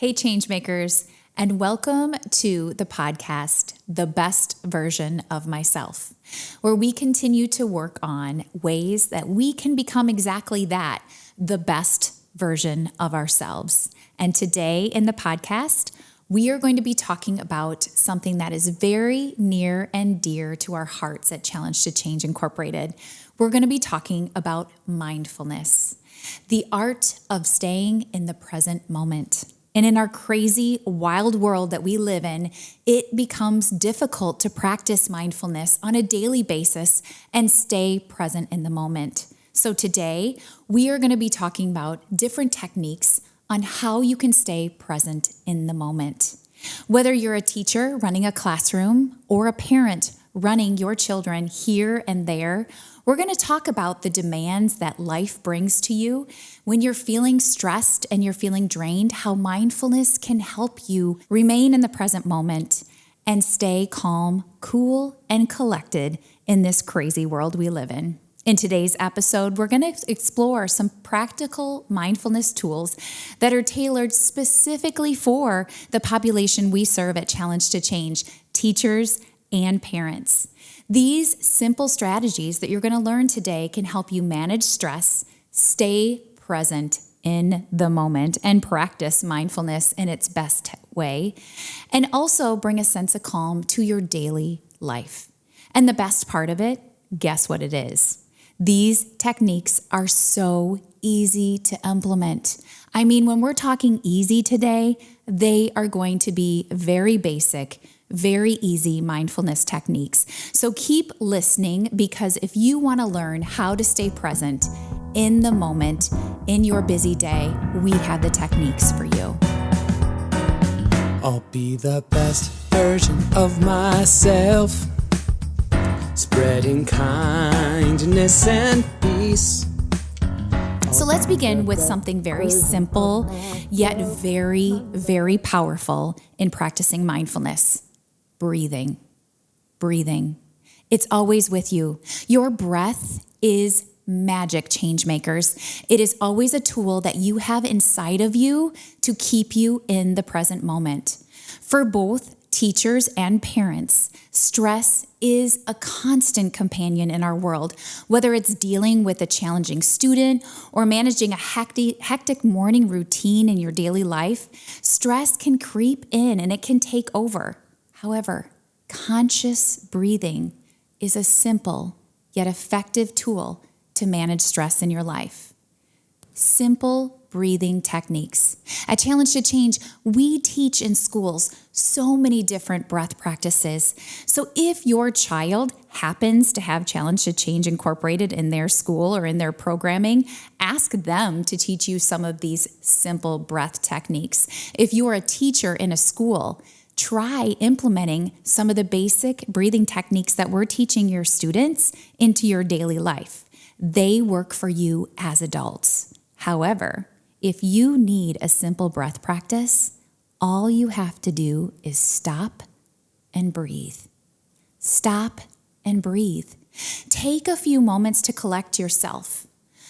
Hey, Changemakers, and welcome to the podcast, The Best Version of Myself, where we continue to work on ways that we can become exactly that, the best version of ourselves. And today in the podcast, we are going to be talking about something that is very near and dear to our hearts at Challenge to Change Incorporated. We're going to be talking about mindfulness, the art of staying in the present moment. And in our crazy, wild world that we live in, it becomes difficult to practice mindfulness on a daily basis and stay present in the moment. So today, we are going to be talking about different techniques on how you can stay present in the moment. Whether you're a teacher running a classroom or a parent running your children here and there, we're going to talk about the demands that life brings to you when you're feeling stressed and you're feeling drained, how mindfulness can help you remain in the present moment and stay calm, cool, and collected in this crazy world we live in. In today's episode, we're going to explore some practical mindfulness tools that are tailored specifically for the population we serve at Challenge to Change, teachers and parents. These simple strategies that you're going to learn today can help you manage stress, stay present in the moment, and practice mindfulness in its best way, and also bring a sense of calm to your daily life. And the best part of it, guess what it is? These techniques are so easy to implement. I mean, when we're talking easy today, they are going to be very basic, very easy mindfulness techniques. So keep listening, because if you want to learn how to stay present in the moment in your busy day, we have the techniques for you. I'll be the best version of myself, spreading kindness and peace. So let's begin with something very simple, yet very, very powerful in practicing mindfulness. Breathing. It's always with you. Your breath is magic, change makers. It is always a tool that you have inside of you to keep you in the present moment. For both teachers and parents, stress is a constant companion in our world, whether it's dealing with a challenging student or managing a hectic morning routine in your daily life. Stress can creep in and it can take over. However, conscious breathing is a simple yet effective tool to manage stress in your life. Simple breathing techniques. At Challenge to Change, we teach in schools so many different breath practices. So if your child happens to have Challenge to Change incorporated in their school or in their programming, ask them to teach you some of these simple breath techniques. If you are a teacher in a school, try implementing some of the basic breathing techniques that we're teaching your students into your daily life. They work for you as adults. However, if you need a simple breath practice, all you have to do is stop and breathe. Stop and breathe. Take a few moments to collect yourself.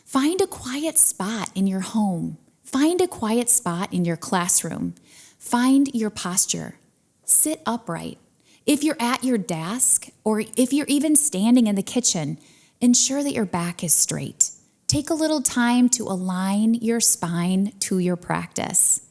Find a quiet spot in your home. Find a quiet spot in your classroom. Find your posture. Sit upright. If you're at your desk or if you're even standing in the kitchen, ensure that your back is straight. Take a little time to align your spine to your practice.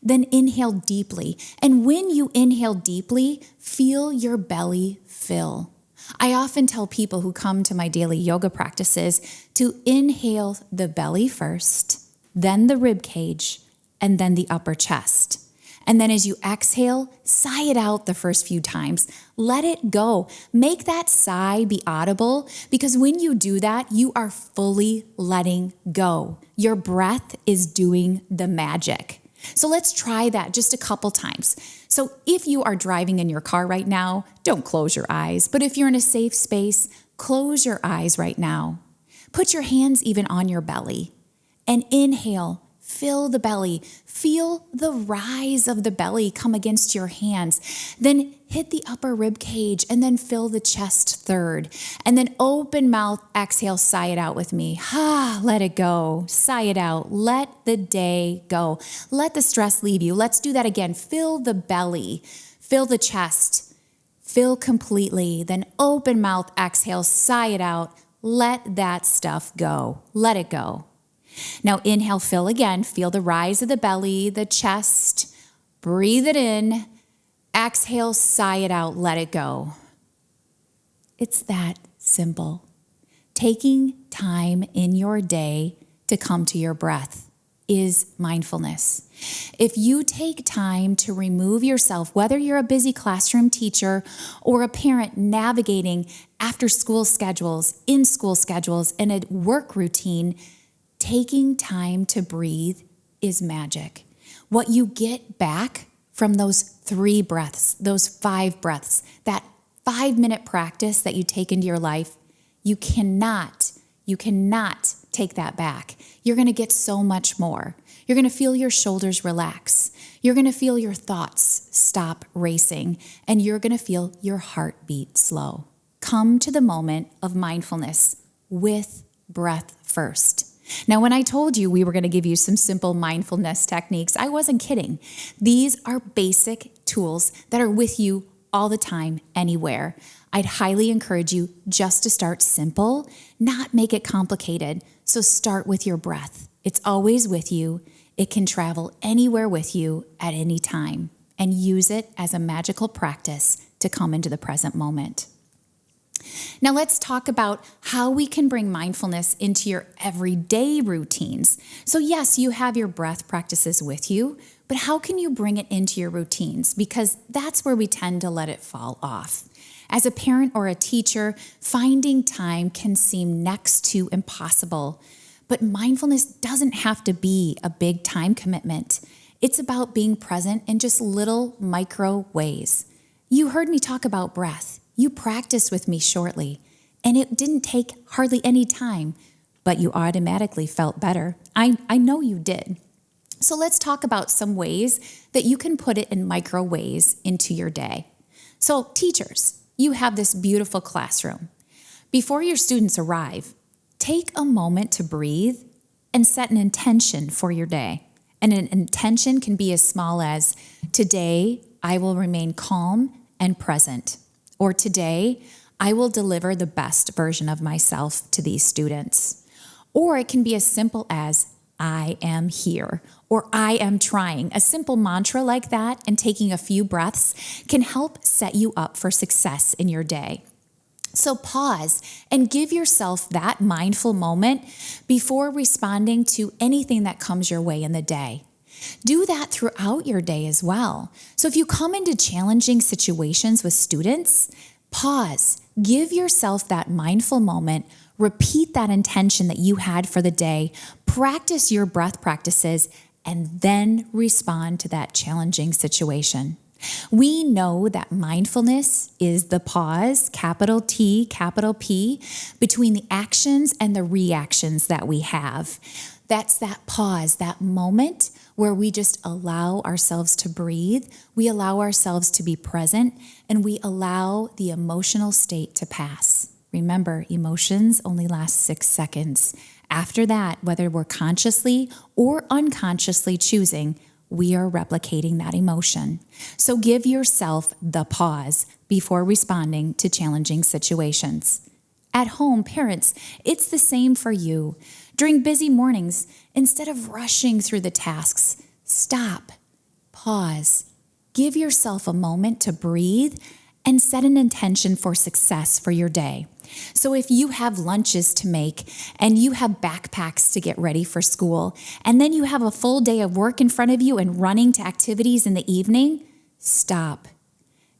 Then inhale deeply. And when you inhale deeply, feel your belly fill. I often tell people who come to my daily yoga practices to inhale the belly first, then the rib cage, and then the upper chest. And then as you exhale, sigh it out the first few times. Let it go. Make that sigh be audible, because when you do that, you are fully letting go. Your breath is doing the magic. So let's try that just a couple times. So if you are driving in your car right now, don't close your eyes. But if you're in a safe space, close your eyes right now. Put your hands even on your belly and inhale. fill the belly. Feel the rise of the belly come against your hands. Then hit the upper rib cage and then fill the chest third. And then open mouth, exhale, sigh it out with me. Let it go. Sigh it out. Let the day go. Let the stress leave you. Let's do that again. Fill the belly. Fill the chest. Fill completely. Then open mouth, exhale, sigh it out. Let that stuff go. Let it go. Now inhale, fill again. Feel the rise of the belly, the chest. Breathe it in. Exhale, sigh it out. Let it go. It's that simple. Taking time in your day to come to your breath is mindfulness. If you take time to remove yourself, whether you're a busy classroom teacher or a parent navigating after school schedules, in school schedules, and a work routine, taking time to breathe is magic. What you get back from those 3 breaths, those 5 breaths, that 5-minute practice that you take into your life, you cannot take that back. You're going to get so much more. You're going to feel your shoulders relax. You're going to feel your thoughts stop racing, and you're going to feel your heartbeat slow. Come to the moment of mindfulness with breath first. Now, when I told you we were going to give you some simple mindfulness techniques, I wasn't kidding. These are basic tools that are with you all the time, anywhere. I'd highly encourage you just to start simple, not make it complicated. So start with your breath. It's always with you. It can travel anywhere with you at any time, and use it as a magical practice to come into the present moment. Now let's talk about how we can bring mindfulness into your everyday routines. So yes, you have your breath practices with you, but how can you bring it into your routines? Because that's where we tend to let it fall off. As a parent or a teacher, finding time can seem next to impossible, but mindfulness doesn't have to be a big time commitment. It's about being present in just little micro ways. You heard me talk about breath. You practiced with me shortly, and it didn't take hardly any time, but you automatically felt better. I know you did. So let's talk about some ways that you can put it in micro ways into your day. So teachers, you have this beautiful classroom. Before your students arrive, take a moment to breathe and set an intention for your day. And an intention can be as small as, today I will remain calm and present. Or today, I will deliver the best version of myself to these students. Or it can be as simple as, I am here, or I am trying. A simple mantra like that and taking a few breaths can help set you up for success in your day. So pause and give yourself that mindful moment before responding to anything that comes your way in the day. Do that throughout your day as well. So if you come into challenging situations with students, pause, give yourself that mindful moment, repeat that intention that you had for the day, practice your breath practices, and then respond to that challenging situation. We know that mindfulness is the pause, capital T, capital P, between the actions and the reactions that we have. That's that pause, that moment where we just allow ourselves to breathe, we allow ourselves to be present, and we allow the emotional state to pass. Remember, emotions only last 6 seconds. After that, whether we're consciously or unconsciously choosing, we are replicating that emotion. So give yourself the pause before responding to challenging situations. At home, parents, it's the same for you. During busy mornings, instead of rushing through the tasks, stop, pause, give yourself a moment to breathe and set an intention for success for your day. So if you have lunches to make and you have backpacks to get ready for school, and then you have a full day of work in front of you and running to activities in the evening, stop.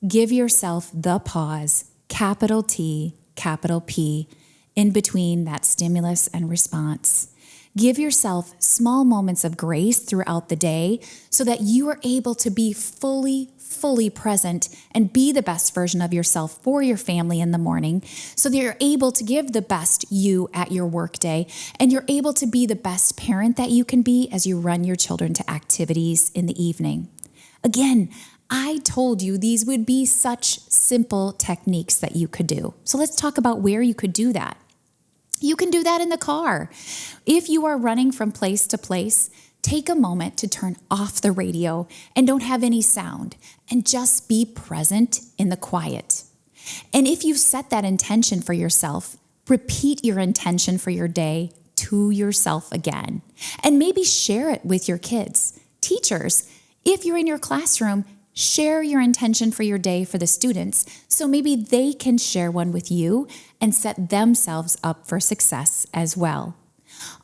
Give yourself the pause, capital T, capital P, in between that stimulus and response. Give yourself small moments of grace throughout the day so that you are able to be fully present and be the best version of yourself for your family in the morning so that you're able to give the best you at your workday and you're able to be the best parent that you can be as you run your children to activities in the evening. Again, I told you these would be such simple techniques that you could do. So let's talk about where you could do that. You can do that in the car. If you are running from place to place, take a moment to turn off the radio and don't have any sound and just be present in the quiet. And if you've set that intention for yourself, repeat your intention for your day to yourself again. And maybe share it with your kids. Teachers, if you're in your classroom, share your intention for your day for the students so maybe they can share one with you and set themselves up for success as well.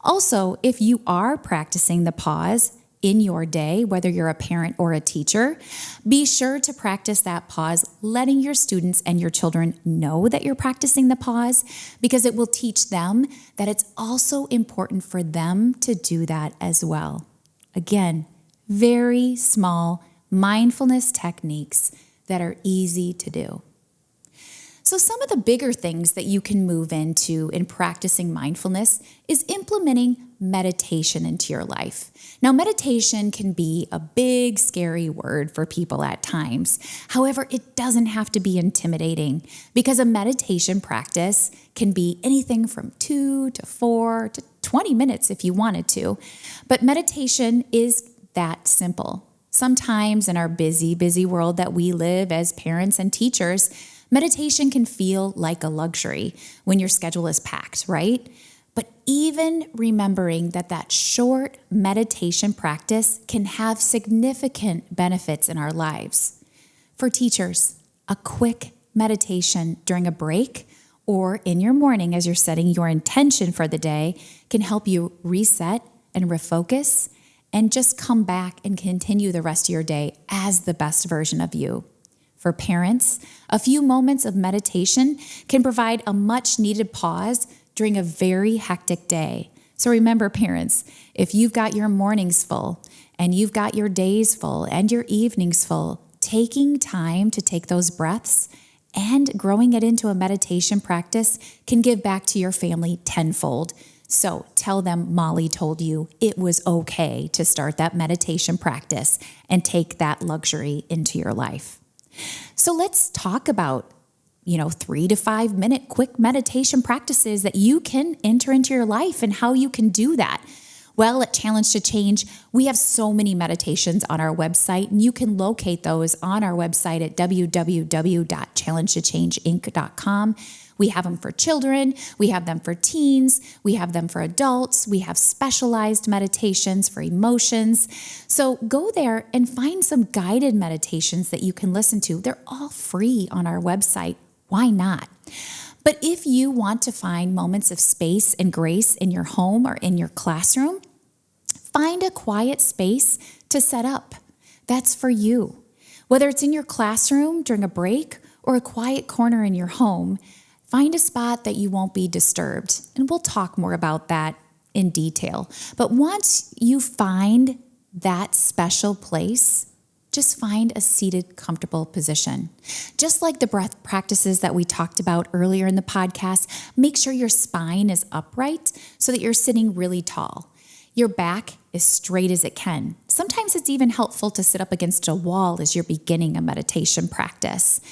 Also, if you are practicing the pause in your day, whether you're a parent or a teacher, be sure to practice that pause, letting your students and your children know that you're practicing the pause because it will teach them that it's also important for them to do that as well. Again, very small mindfulness techniques that are easy to do. So some of the bigger things that you can move into in practicing mindfulness is implementing meditation into your life. Now, meditation can be a big, scary word for people at times. However, it doesn't have to be intimidating because a meditation practice can be anything from 2 to 4 to 20 minutes if you wanted to. But meditation is that simple. Sometimes in our busy world that we live as parents and teachers, meditation can feel like a luxury when your schedule is packed, right? But even remembering that short meditation practice can have significant benefits in our lives. For teachers, a quick meditation during a break or in your morning as you're setting your intention for the day can help you reset and refocus and just come back and continue the rest of your day as the best version of you. For parents, a few moments of meditation can provide a much needed pause during a very hectic day. So remember, parents, if you've got your mornings full and you've got your days full and your evenings full, taking time to take those breaths and growing it into a meditation practice can give back to your family tenfold. So tell them Molly told you it was okay to start that meditation practice and take that luxury into your life. So let's talk about, 3 to 5 minute quick meditation practices that you can enter into your life and how you can do that. Well, at Challenge to Change, we have so many meditations on our website, and you can locate those on our website at www.challengetochange.inc.com. We have them for children, we have them for teens, we have them for adults, we have specialized meditations for emotions. So go there and find some guided meditations that you can listen to. They're all free on our website. Why not? But if you want to find moments of space and grace in your home or in your classroom, find a quiet space to set up. That's for you. Whether it's in your classroom during a break or a quiet corner in your home, find a spot that you won't be disturbed. And we'll talk more about that in detail. But once you find that special place, just find a seated, comfortable position. Just like the breath practices that we talked about earlier in the podcast, make sure your spine is upright so that you're sitting really tall. Your back is straight as it can. Sometimes it's even helpful to sit up against a wall as you're beginning a meditation practice.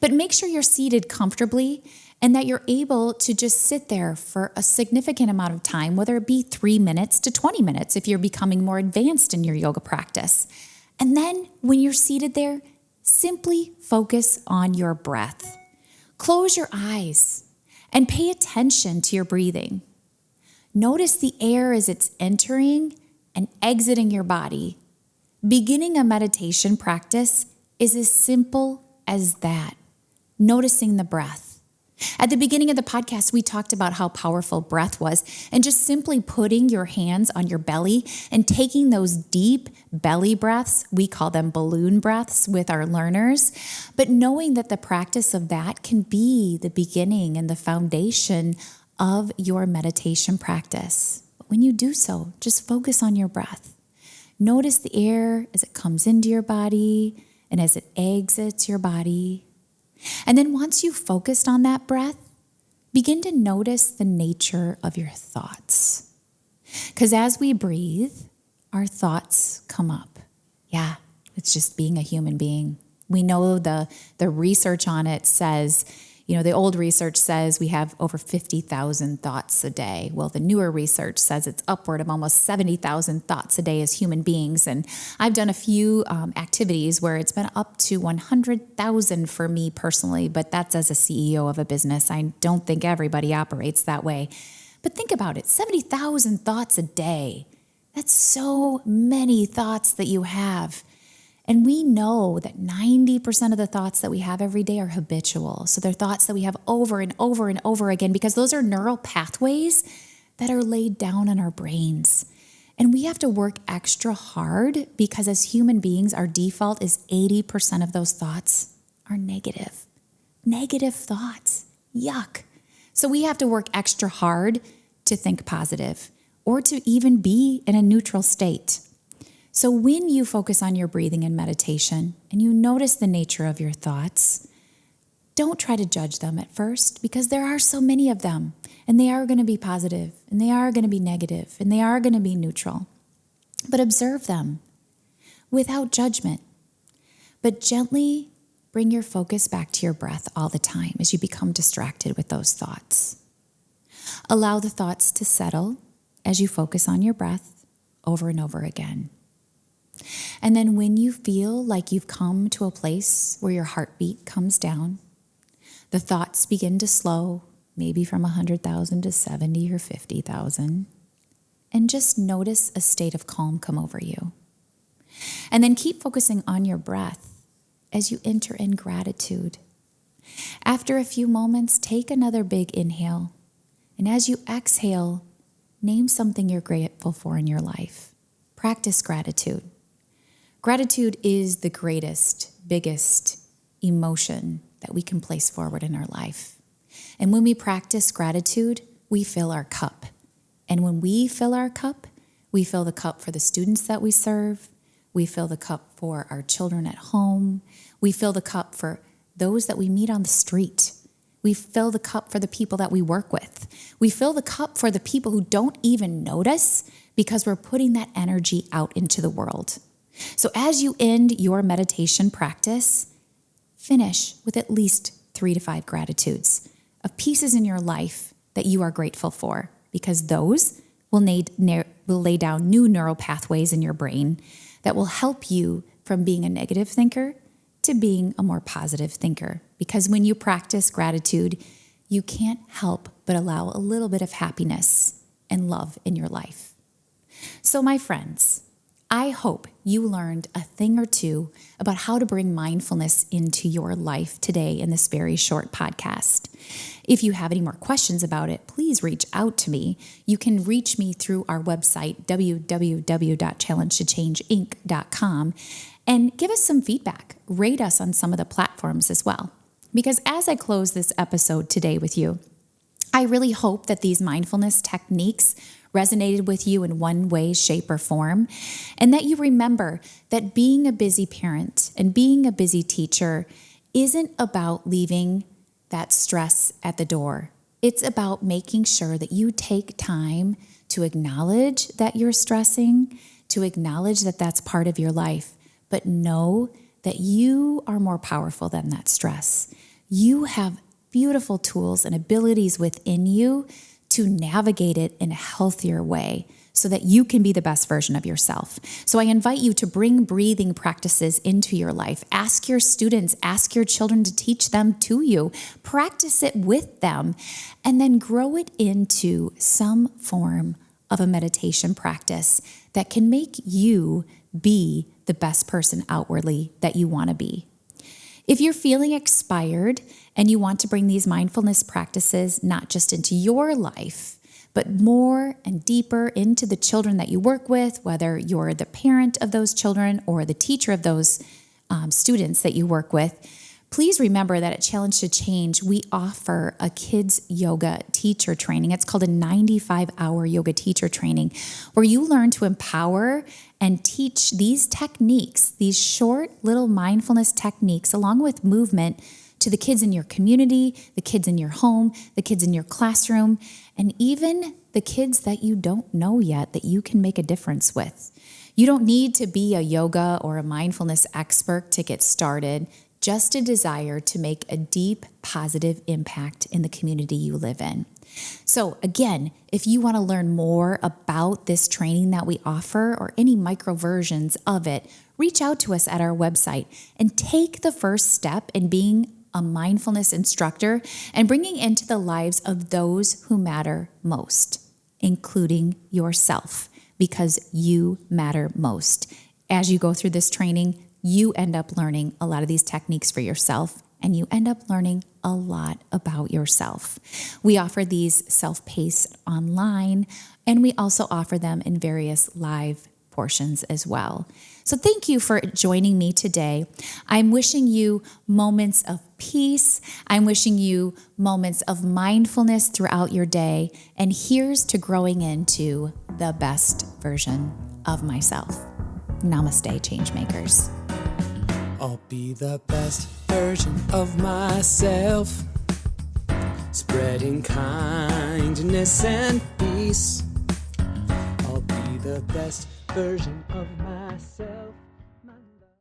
But make sure you're seated comfortably and that you're able to just sit there for a significant amount of time, whether it be 3 minutes to 20 minutes if you're becoming more advanced in your yoga practice. And then when you're seated there, simply focus on your breath. Close your eyes and pay attention to your breathing. Notice the air as it's entering and exiting your body. Beginning a meditation practice is as simple as that, noticing the breath. At the beginning of the podcast, we talked about how powerful breath was and just simply putting your hands on your belly and taking those deep belly breaths, we call them balloon breaths with our learners, but knowing that the practice of that can be the beginning and the foundation of your meditation practice. when you do so, just focus on your breath. Notice the air as it comes into your body and as it exits your body. And then once you've focused on that breath, begin to notice the nature of your thoughts. Because as we breathe, our thoughts come up. Yeah, it's just being a human being. We know the research on it says, the old research says we have over 50,000 thoughts a day. Well, the newer research says it's upward of almost 70,000 thoughts a day as human beings. And I've done a few activities where it's been up to 100,000 for me personally, but that's as a CEO of a business. I don't think everybody operates that way. But think about it, 70,000 thoughts a day. That's so many thoughts that you have. And we know that 90% of the thoughts that we have every day are habitual. So they're thoughts that we have over and over and over again because those are neural pathways that are laid down in our brains. And we have to work extra hard because as human beings, our default is 80% of those thoughts are negative. Negative thoughts. Yuck. So we have to work extra hard to think positive or to even be in a neutral state. So when you focus on your breathing and meditation and you notice the nature of your thoughts, don't try to judge them at first because there are so many of them and they are going to be positive and they are going to be negative and they are going to be neutral. But observe them without judgment, but gently bring your focus back to your breath all the time as you become distracted with those thoughts. Allow the thoughts to settle as you focus on your breath over and over again. And then when you feel like you've come to a place where your heartbeat comes down, the thoughts begin to slow, maybe from 100,000 to 70 or 50,000, and just notice a state of calm come over you. And then keep focusing on your breath as you enter in gratitude. After a few moments, take another big inhale, and as you exhale, name something you're grateful for in your life. Practice gratitude. Gratitude is the greatest, biggest emotion that we can place forward in our life. And when we practice gratitude, we fill our cup. And when we fill our cup, we fill the cup for the students that we serve. We fill the cup for our children at home. We fill the cup for those that we meet on the street. We fill the cup for the people that we work with. We fill the cup for the people who don't even notice because we're putting that energy out into the world. So as you end your meditation practice, finish with at least 3 to 5 gratitudes of pieces in your life that you are grateful for, because those will lay down new neural pathways in your brain that will help you from being a negative thinker to being a more positive thinker. Because when you practice gratitude, you can't help but allow a little bit of happiness and love in your life. So my friends, I hope you learned a thing or two about how to bring mindfulness into your life today in this very short podcast. If you have any more questions about it, please reach out to me. You can reach me through our website, www.challengetochangeinc.com, and give us some feedback. Rate us on some of the platforms as well. Because as I close this episode today with you, I really hope that these mindfulness techniques resonated with you in one way, shape, or form, and that you remember that being a busy parent and being a busy teacher isn't about leaving that stress at the door. It's about making sure that you take time to acknowledge that you're stressing, to acknowledge that that's part of your life, but know that you are more powerful than that stress. You have beautiful tools and abilities within you to navigate it in a healthier way so that you can be the best version of yourself. So I invite you to bring breathing practices into your life. Ask your students, ask your children to teach them to you. Practice it with them, and then grow it into some form of a meditation practice that can make you be the best person outwardly that you want to be. If you're feeling inspired and you want to bring these mindfulness practices not just into your life, but more and deeper into the children that you work with, whether you're the parent of those children or the teacher of those students that you work with, Please remember that at Challenge to Change, we offer a kids yoga teacher training. It's called a 95-hour yoga teacher training, where you learn to empower and teach these techniques, these short little mindfulness techniques, along with movement, to the kids in your community, the kids in your home, the kids in your classroom, and even the kids that you don't know yet that you can make a difference with. You don't need to be a yoga or a mindfulness expert to get started, just a desire to make a deep, positive impact in the community you live in. So again, if you want to learn more about this training that we offer or any micro versions of it, reach out to us at our website and take the first step in being a mindfulness instructor and bringing into the lives of those who matter most, including yourself, because you matter most. As you go through this training, you end up learning a lot of these techniques for yourself, and you end up learning a lot about yourself. We offer these self-paced online, and we also offer them in various live portions as well. So thank you for joining me today. I'm wishing you moments of peace. I'm wishing you moments of mindfulness throughout your day. And here's to growing into the best version of myself. Namaste, Changemakers. I'll be the best version of myself, spreading kindness and peace. I'll be the best version of myself.